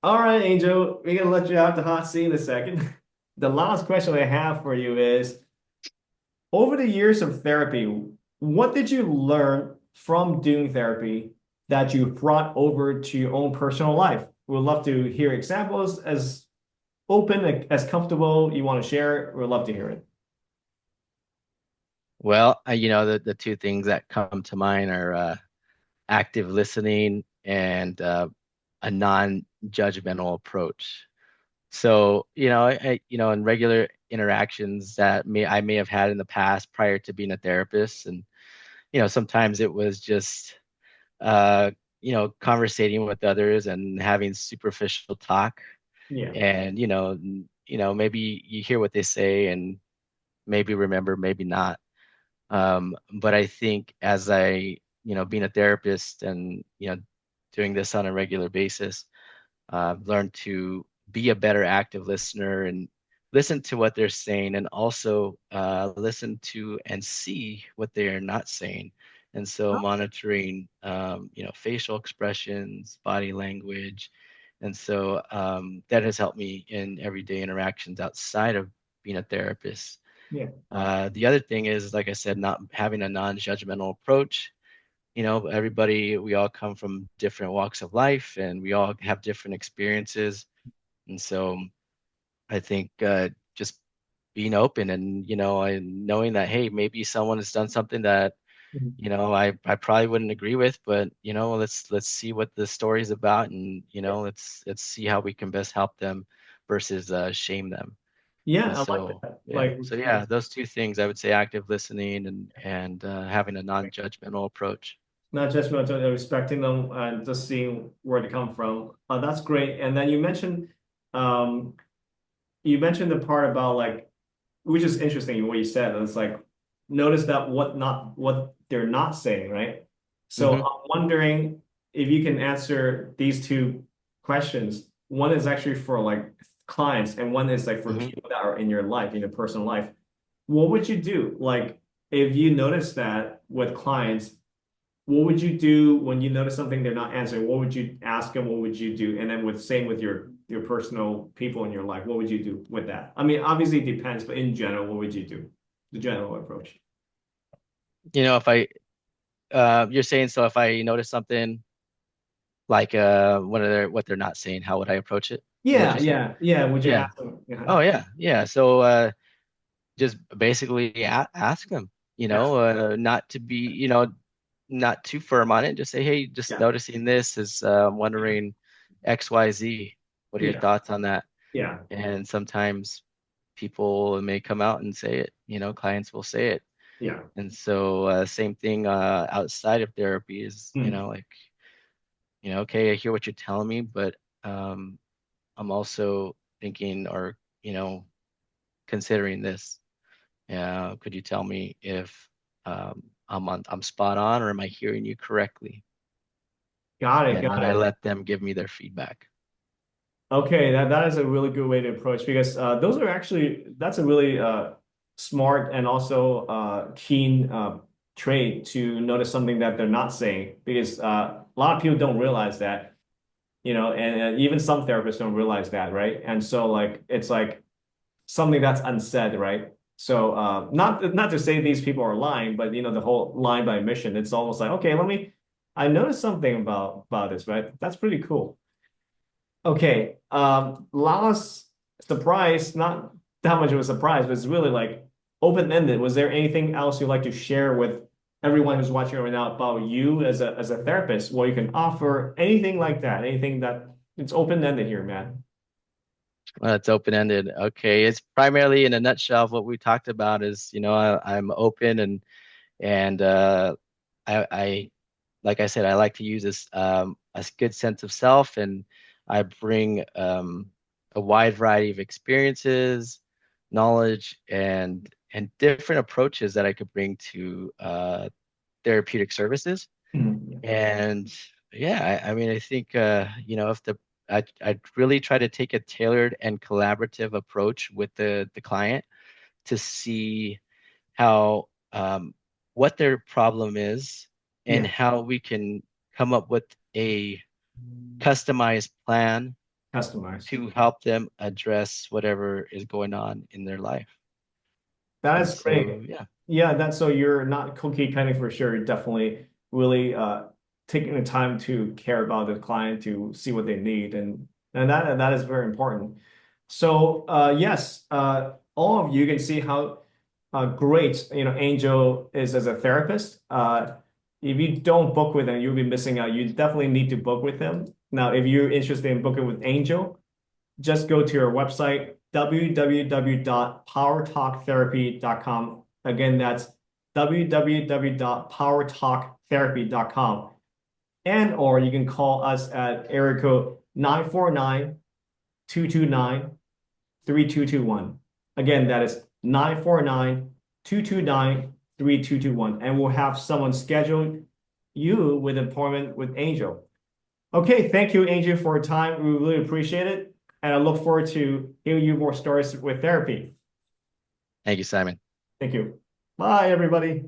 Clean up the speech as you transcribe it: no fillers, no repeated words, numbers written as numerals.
All right, Angel, we're gonna let you out the hot seat in a second. The last question I have for you is, over the years of therapy, what did you learn from doing therapy that you brought over to your own personal life? We'd love to hear examples as open, as comfortable you want to share. We'd love to hear it. Well, the two things that come to mind are active listening and a non-judgmental approach. So, in regular interactions that I may have had in the past prior to being a therapist, and sometimes it was just conversating with others and having superficial talk, Yeah. and maybe you hear what they say and maybe remember, maybe not. But I think as being a therapist and, doing this on a regular basis, I've learned to be a better active listener and listen to what they're saying and also listen to and see what they are not saying. And so monitoring, facial expressions, body language. And so that has helped me in everyday interactions outside of being a therapist. Yeah. The other thing is, like I said, not having a non-judgmental approach. Everybody, we all come from different walks of life and we all have different experiences. And so I think just being open and, and knowing that, hey, maybe someone has done something that, I probably wouldn't agree with, but, let's see what the story is about and, let's see how we can best help them versus shame them. And Yeah, I like so, that. yeah. So yeah, those two things I would say active listening and having a non-judgmental approach. Not judgmental, respecting them and just seeing where they come from. That's great. And then um, you mentioned the part about like, which is interesting what you said. It's like notice that what they're not saying, right? So Hmm. I'm wondering if you can answer these two questions. One is actually for like clients, and one is like for Hmm. people that are in your life, in your personal life. What would you do? Like if you notice that with clients, what would you do when you notice something they're not answering? What would you ask them? What would you do? And then with same with your personal people in your life, what would you do with that? I mean, obviously it depends, but in general, what would you do? The general approach. If you're saying, so if I notice something like what they're not saying, how would I approach it? Is that what Yeah, you're saying? yeah, yeah. Would you Yeah. ask them? Yeah, Oh yeah, yeah. So just basically ask them, ask. not to be, not too firm on it. Just say, hey, just Yeah, noticing this is wondering X, Y, Z. What are your yeah, thoughts on that? yeah, And sometimes people may come out and say it, clients will say it. yeah. And so same thing outside of therapy is, Hmm. like, okay, I hear what you're telling me, but um, I'm also thinking or, considering this. Could you tell me if I'm spot on or am I hearing you correctly? Got it, And then got I it. let them give me their feedback. Okay, that is a really good way to approach because those are actually that's a really smart and also keen trait to notice something that they're not saying because a lot of people don't realize that, and even some therapists don't realize that, right? And so like it's like something that's unsaid, right? So not to say these people are lying, but the whole lying by omission, it's almost like, okay, I noticed something about this, right? That's pretty cool. Okay. Last surprise, not that much of a surprise, but it's really like open-ended. Was there anything else you'd like to share with everyone who's watching right now about you as a therapist? What you can offer, anything like that, anything that it's open-ended here, man. Well, it's open-ended. Okay, it's primarily in a nutshell of what we talked about is, I'm open and I like I said, I like to use this a good sense of self, and I bring a wide variety of experiences, knowledge, and different approaches that I could bring to therapeutic services. Mhm. And yeah, I mean, I think if I'd really try to take a tailored and collaborative approach with the client to see how what their problem is and Yeah. how we can come up with a customized plan Customized. to help them address whatever is going on in their life. That And is great. so, yeah, Yeah, that's so you're not cookie cutting for sure. You're definitely really taking the time to care about the client to see what they need, and that is very important. So yes, all of you can see how great Angel is as a therapist. If you don't book with him, you'll be missing out. You definitely need to book with him. Now, if you're interested in booking with Angel, just go to our website, www.powertalktherapy.com. Again, that's www.powertalktherapy.com. And or you can call us at area code 949-229-3221. Again, that is 949-229-3221. And we'll have someone schedule you with an appointment with Angel. Okay, thank you, Angel, for your time. We really appreciate it. And I look forward to hearing you more stories with therapy. thank you, Simon. Thank you. Bye, everybody.